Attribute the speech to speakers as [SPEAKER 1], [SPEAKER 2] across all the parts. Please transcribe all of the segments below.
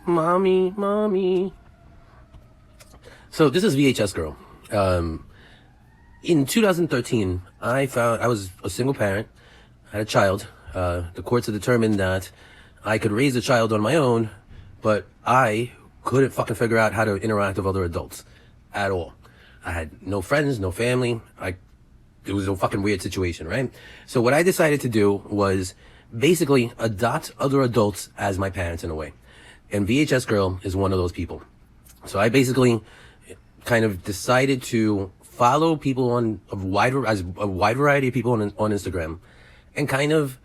[SPEAKER 1] Mommy, mommy. So this is VHS Girl. In 2013, I was a single parent, had a child. The courts had determined that I could raise a child on my own, but I couldn't fucking figure out how to interact with other adults at all. I had no friends, no family. It was a fucking weird situation, right? So what I decided to do was basically adopt other adults as my parents in a way. And VHS Girl is one of those people. So I basically kind of decided to follow people on a wide variety of people on Instagram, and kind of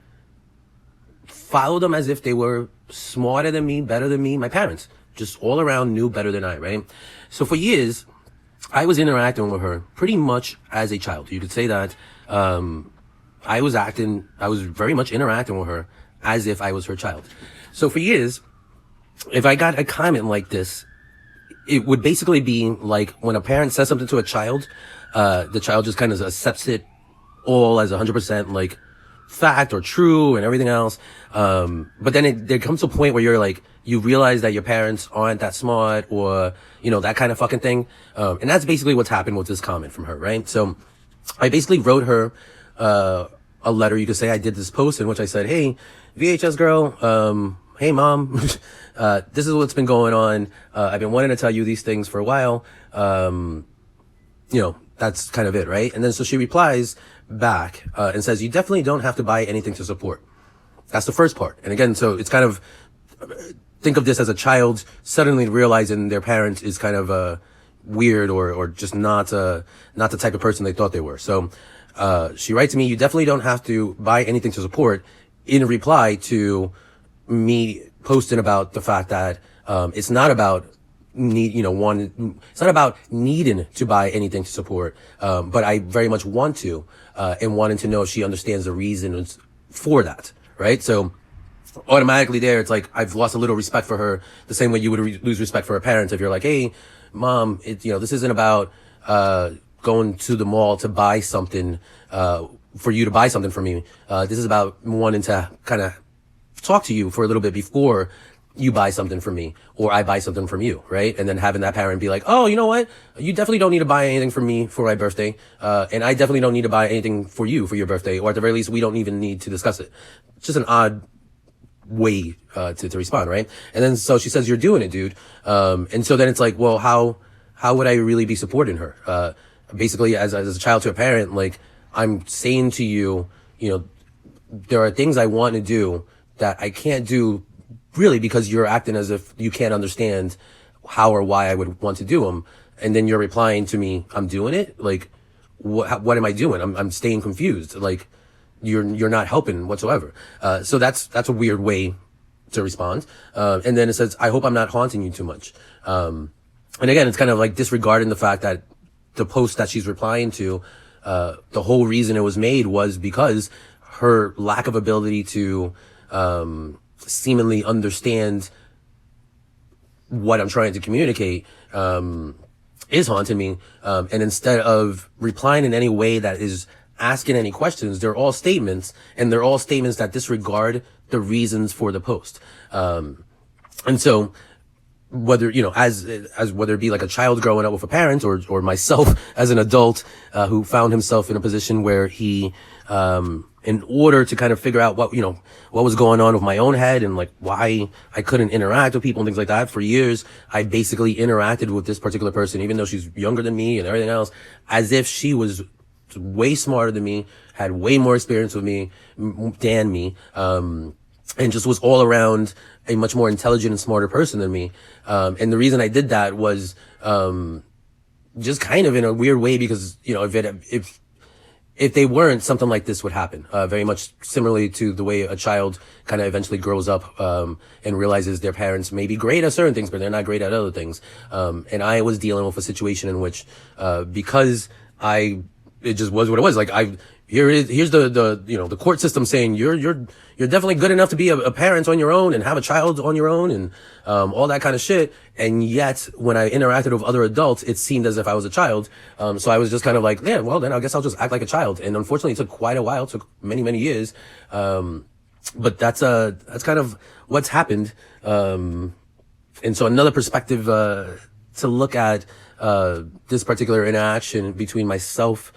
[SPEAKER 1] follow them as if they were smarter than me, better than me, my parents, just all around knew better than I, right? So for years, I was interacting with her pretty much as a child. You could say that I was very much interacting with her as if I was her child. So for years, if I got a comment like this, it would basically be like when a parent says something to a child, the child just kind of accepts it all as 100% like fact or true and everything else. But then there comes a point where you're like, you realize that your parents aren't that smart, or, you know, that kind of fucking thing. And that's basically what's happened with this comment from her, right? So I basically wrote her, a letter. You could say I did this post in which I said, hey, VHS Girl, hey mom, this is what's been going on. I've been wanting to tell you these things for a while. You know, that's kind of it, right? And then so she replies back, and says, you definitely don't have to buy anything to support. That's the first part. And again, so it's kind of, think of this as a child suddenly realizing their parent is kind of, weird or just not the type of person they thought they were. So, she writes to me, you definitely don't have to buy anything to support, in reply to me posting about the fact that, it's not about it's not about needing to buy anything to support, but I very much want to, and wanting to know if she understands the reasons for that, right? So automatically there, it's like, I've lost a little respect for her, the same way you would lose respect for a parent if you're like, hey, mom, this isn't about, going to the mall to buy something, for you to buy something for me. This is about wanting to kind of talk to you for a little bit before you buy something from me, or I buy something from you, right? And then having that parent be like, oh, you know what? You definitely don't need to buy anything for me for my birthday. And I definitely don't need to buy anything for you for your birthday, or at the very least, we don't even need to discuss it. It's just an odd way, to respond, right? And then, so she says, you're doing it, dude. And so then it's like, well, how would I really be supporting her? Basically as a child to a parent, like, I'm saying to you, there are things I want to do that I can't do, really, because you're acting as if you can't understand how or why I would want to do them. And then you're replying to me, I'm doing it. Like, what am I doing? I'm staying confused. Like, you're not helping whatsoever. So that's a weird way to respond. And then it says, I hope I'm not haunting you too much. And again, it's kind of like disregarding the fact that the post that she's replying to, the whole reason it was made was because her lack of ability to, seemingly understand what I'm trying to communicate, is haunting me. And instead of replying in any way that is asking any questions, they're all statements, and they're all statements that disregard the reasons for the post. And so whether, as whether it be like a child growing up with a parent, or myself as an adult, who found himself in a position where he, in order to kind of figure out what was going on with my own head, and like why I couldn't interact with people and things like that. For years, I basically interacted with this particular person, even though she's younger than me and everything else, as if she was way smarter than me, had way more experience with me, than me, and just was all around a much more intelligent and smarter person than me. And the reason I did that was, just kind of in a weird way, because, if they weren't, something like this would happen. Very much similarly to the way a child kind of eventually grows up, and realizes their parents may be great at certain things, but they're not great at other things. And I was dealing with a situation in which, because it just was what it was. Like, here's the court system saying you're definitely good enough to be a parent on your own and have a child on your own, and all that kind of shit. And yet when I interacted with other adults, it seemed as if I was a child. So I was just kind of like, yeah, well then I guess I'll just act like a child. And unfortunately it took quite a while. It took many, many years. But that's kind of what's happened. And so another perspective to look at this particular interaction between myself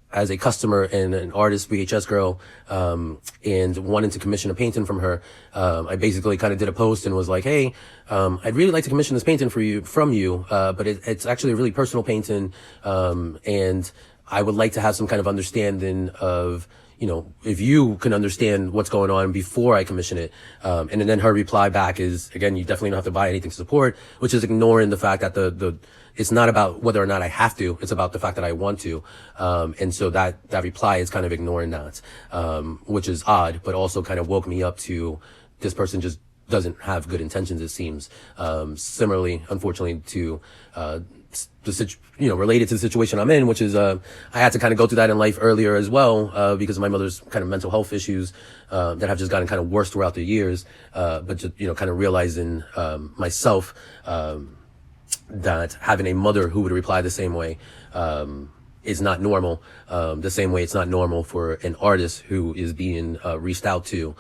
[SPEAKER 1] as a customer and an artist, VHS Girl, and wanting to commission a painting from her, I basically kind of did a post and was like, hey, I'd really like to commission this painting from you, but it's actually a really personal painting, and I would like to have some kind of understanding of, if you can understand what's going on before I commission it. And then her reply back is, again, you definitely don't have to buy anything to support, which is ignoring the fact that it's not about whether or not I have to, it's about the fact that I want to. And so that reply is kind of ignoring that, which is odd, but also kind of woke me up to this person just doesn't have good intentions, it seems. Similarly, unfortunately, to, related to the situation I'm in, which is, I had to kind of go through that in life earlier as well, because of my mother's kind of mental health issues, that have just gotten kind of worse throughout the years. But just, kind of realizing, myself, that having a mother who would reply the same way, is not normal. The same way it's not normal for an artist who is being, reached out to,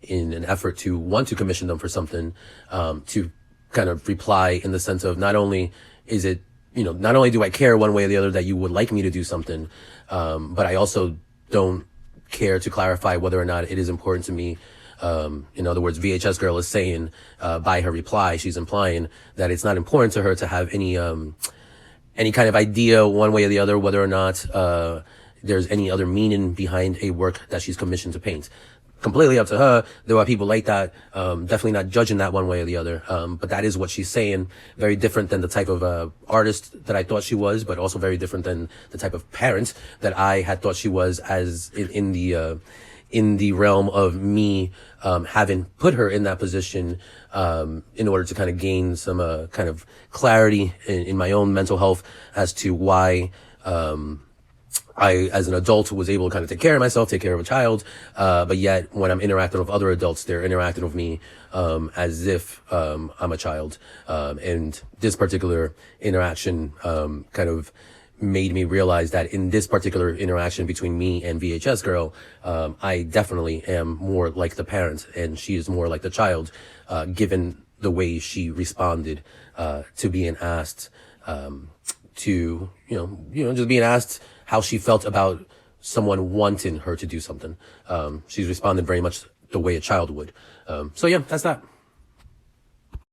[SPEAKER 1] in an effort to want to commission them for something, to kind of reply in the sense of not only is it, not only do I care one way or the other that you would like me to do something, but I also don't care to clarify whether or not it is important to me. In other words, VHS Girl is saying, by her reply, she's implying that it's not important to her to have any kind of idea one way or the other, whether or not, there's any other meaning behind a work that she's commissioned to paint. Completely up to her. There are people like that, definitely not judging that one way or the other. But that is what she's saying. Very different than the type of, artist that I thought she was, but also very different than the type of parent that I had thought she was, as in the realm of me, having put her in that position, in order to kind of gain some, kind of clarity in my own mental health as to why, I, as an adult, was able to kind of take care of myself, take care of a child, but yet when I'm interacting with other adults, they're interacting with me, as if, I'm a child. And this particular interaction, kind of made me realize that in this particular interaction between me and VHS Girl, I definitely am more like the parent and she is more like the child, given the way she responded, to being asked, to, just being asked how she felt about someone wanting her to do something. She's responded very much the way a child would. So yeah, that's that.